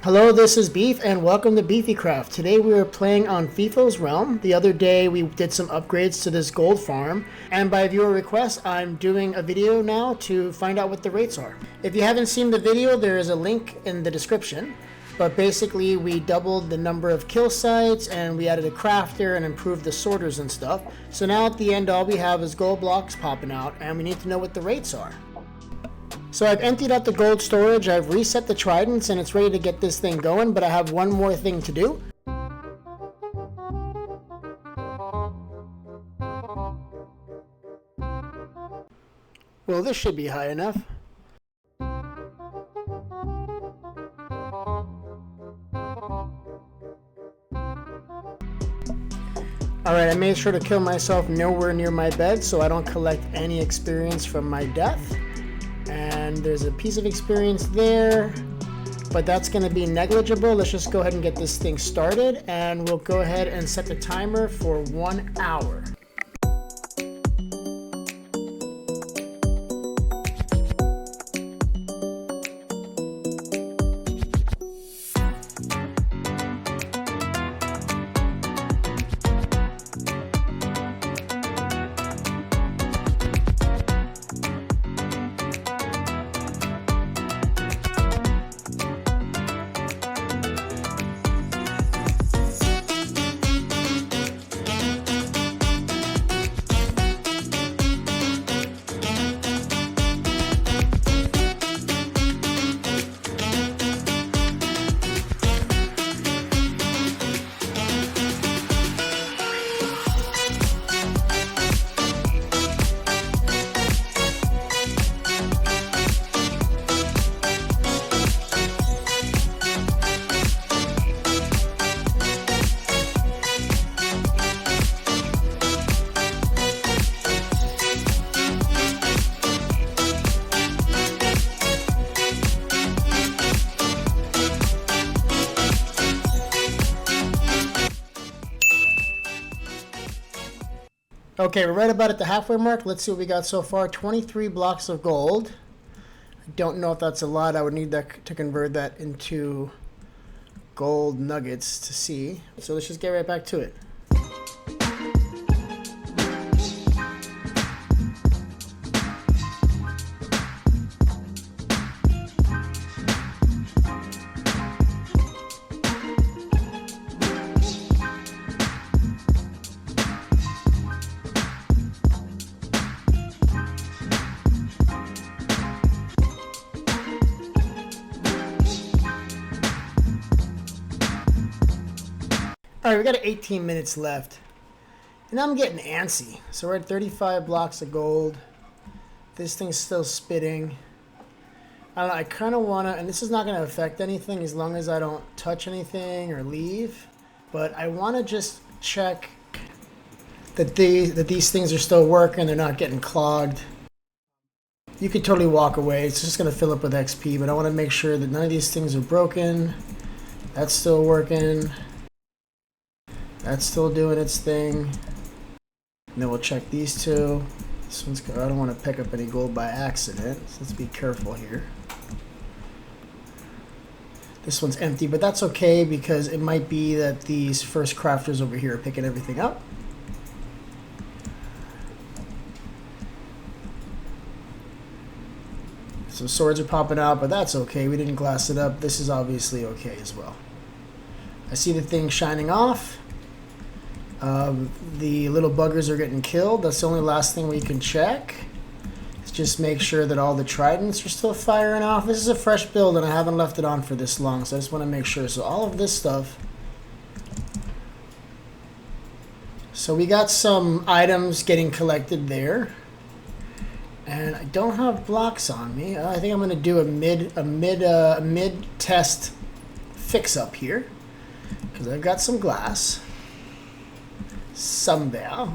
Hello, this is Beef, and welcome to BeefyCraft. Today we are playing on Fifo's realm. The other day we did some upgrades to this gold farm, and by viewer request, I'm doing a video now to find out what the rates are. If you haven't seen the video, there is a link in the description. But basically, we doubled the number of kill sites, and we added a crafter and improved the sorters and stuff. So now at the end, all we have is gold blocks popping out, and we need to know what the rates are. So I've emptied out the gold storage, I've reset the tridents, and it's ready to get this thing going, but I have one more thing to do. Well, this should be high enough. Alright, I made sure to kill myself nowhere near my bed so I don't collect any experience from my death. And there's a piece of experience there, but that's going to be negligible. Let's just go ahead and get this thing started, and we'll go ahead and set the timer for 1 hour. Okay, we're right about at the halfway mark. Let's see what we got so far. 23 blocks of gold. I don't know if that's a lot. I would need that to convert that into gold nuggets to see. So let's just get right back to it. Alright, we got 18 minutes left. And I'm getting antsy. So we're at 35 blocks of gold. This thing's still spitting. I don't know, I kind of want to, and this is not going to affect anything as long as I don't touch anything or leave. But I want to just check that these things are still working, they're not getting clogged. You could totally walk away. It's just going to fill up with XP, but I want to make sure that none of these things are broken. That's still working. That's still doing its thing. And then we'll check these two. This one's good. I don't want to pick up any gold by accident, so let's be careful here. This one's empty, but that's okay because it might be that these first crafters over here are picking everything up. Some swords are popping out, but that's okay. We didn't glass it up. This is obviously okay as well. I see the thing shining off. The little buggers are getting killed. That's the only last thing we can check. Let's just make sure that all the tridents are still firing off. This is a fresh build and I haven't left it on for this long, so I just want to make sure. So all of this stuff. So we got some items getting collected there. And I don't have blocks on me. I think I'm going to do a mid test fix up here because I've got some glass. Somewhere.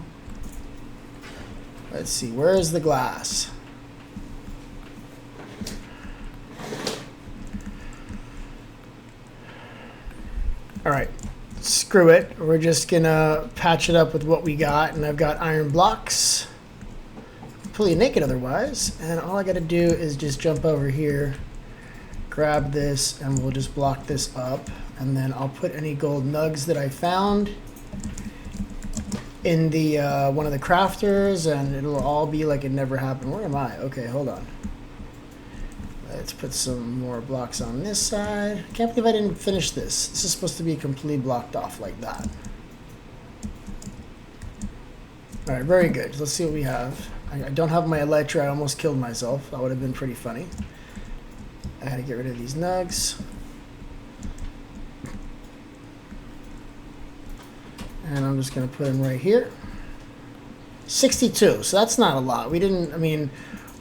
Let's see, where is the glass? Alright, screw it. We're just gonna patch it up with what we got, and I've got iron blocks. Completely naked otherwise, and all I gotta do is just jump over here, grab this and we'll just block this up, and then I'll put any gold nugs that I found in the one of the crafters, and it'll all be like it never happened. Where am I? Okay, hold on. Let's put some more blocks on this side. I can't believe I didn't finish this. This is supposed to be completely blocked off like that. All right, very good. Let's see what we have. I don't have my elytra. I almost killed myself. That would have been pretty funny. I had to get rid of these nugs. And I'm just going to put them right here. 62, so that's not a lot. We didn't, I mean,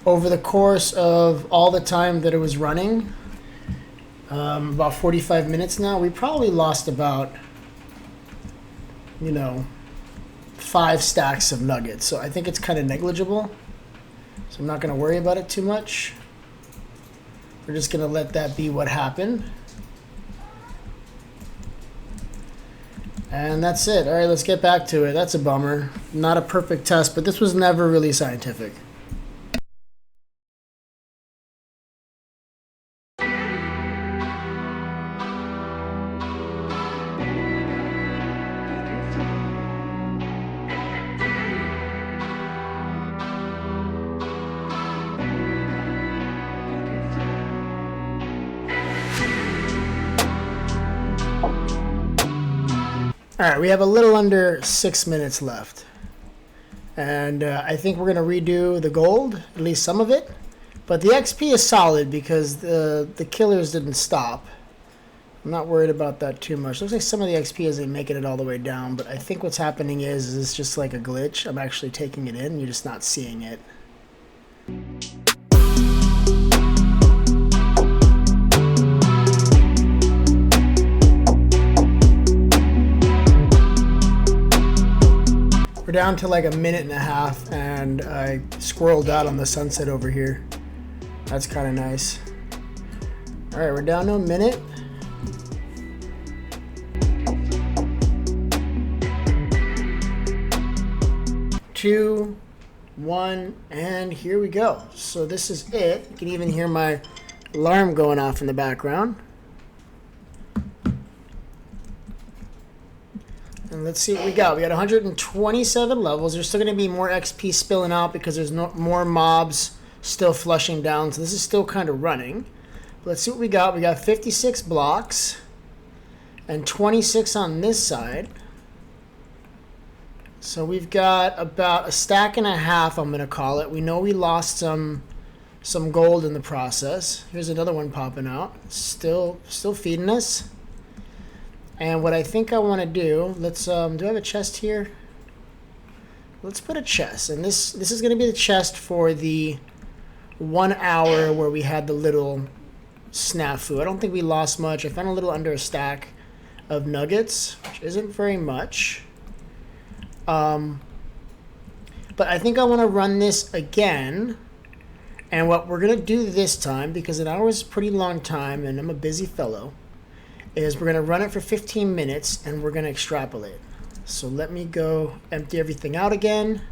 over the course of all the time that it was running, about 45 minutes now, we probably lost about, you know, 5 stacks of nuggets. So I think it's kind of negligible. So I'm not going to worry about it too much. We're just going to let that be what happened. And that's it. All right, let's get back to it. That's a bummer. Not a perfect test, but this was never really scientific. All right, we have a little under 6 minutes left. And I think we're going to redo the gold, at least some of it. But the XP is solid because the killers didn't stop. I'm not worried about that too much. Looks like some of the XP isn't making it all the way down, but I think what's happening is it's just like a glitch. I'm actually taking it in, you're just not seeing it. We're down to like a minute and a half, and I squirreled out on the sunset over here. That's kind of nice. All right, we're down to a minute. Two, one, and here we go. So this is it. You can even hear my alarm going off in the background. And let's see what we got. We got 127 levels. There's still going to be more XP spilling out because there's more mobs still flushing down. So this is still kind of running. But let's see what we got. We got 56 blocks and 26 on this side. So we've got about a stack and a half, I'm going to call it. We know we lost some gold in the process. Here's another one popping out. Still feeding us. And what I think I want to do, let's, do I have a chest here? Let's put a chest. And this is going to be the chest for the 1 hour where we had the little snafu. I don't think we lost much. I found a little under a stack of nuggets, which isn't very much. But I think I want to run this again. And what we're going to do this time, because an hour is a pretty long time and I'm a busy fellow, is we're going to run it for 15 minutes and we're going to extrapolate. So let me go empty everything out again.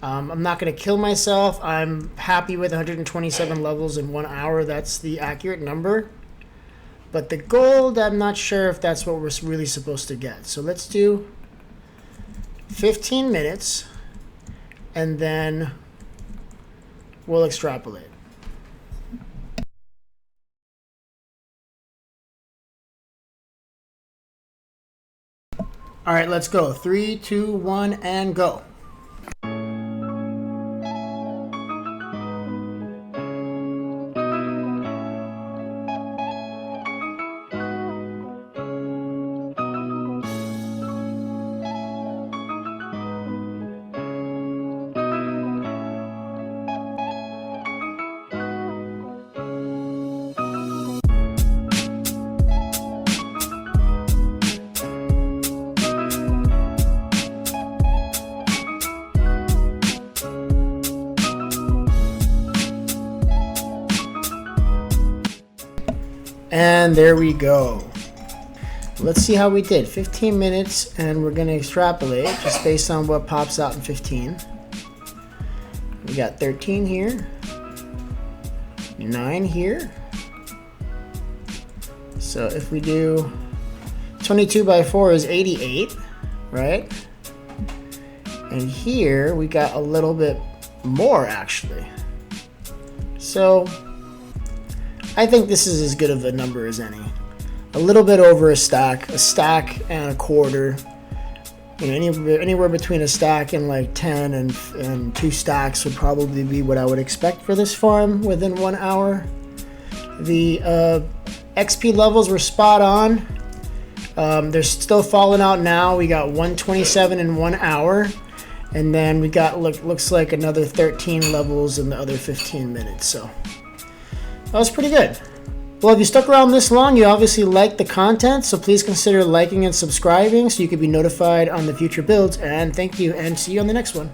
I'm not going to kill myself. I'm happy with 127 levels in 1 hour. That's the accurate number. But the gold, I'm not sure if that's what we're really supposed to get. So let's do 15 minutes and then we'll extrapolate. All right, let's go. 3, 2, 1, and go. And there we go. Let's see how we did. 15 minutes, and we're going to extrapolate just based on what pops out in 15. We got 13 here, 9 here, So if we do 22 by 4 is 88, right? And here we got a little bit more actually. So I think this is as good of a number as any. A little bit over a stack and a quarter. You know, anywhere between a stack and like 10 and 2 stacks would probably be what I would expect for this farm within 1 hour. The XP levels were spot on. They're still falling out now. We got 127 in 1 hour. And then we got, looks like another 13 levels in the other 15 minutes. So that was pretty good. Well, if you stuck around this long, you obviously liked the content. So please consider liking and subscribing so you can be notified on the future builds. And thank you, and see you on the next one.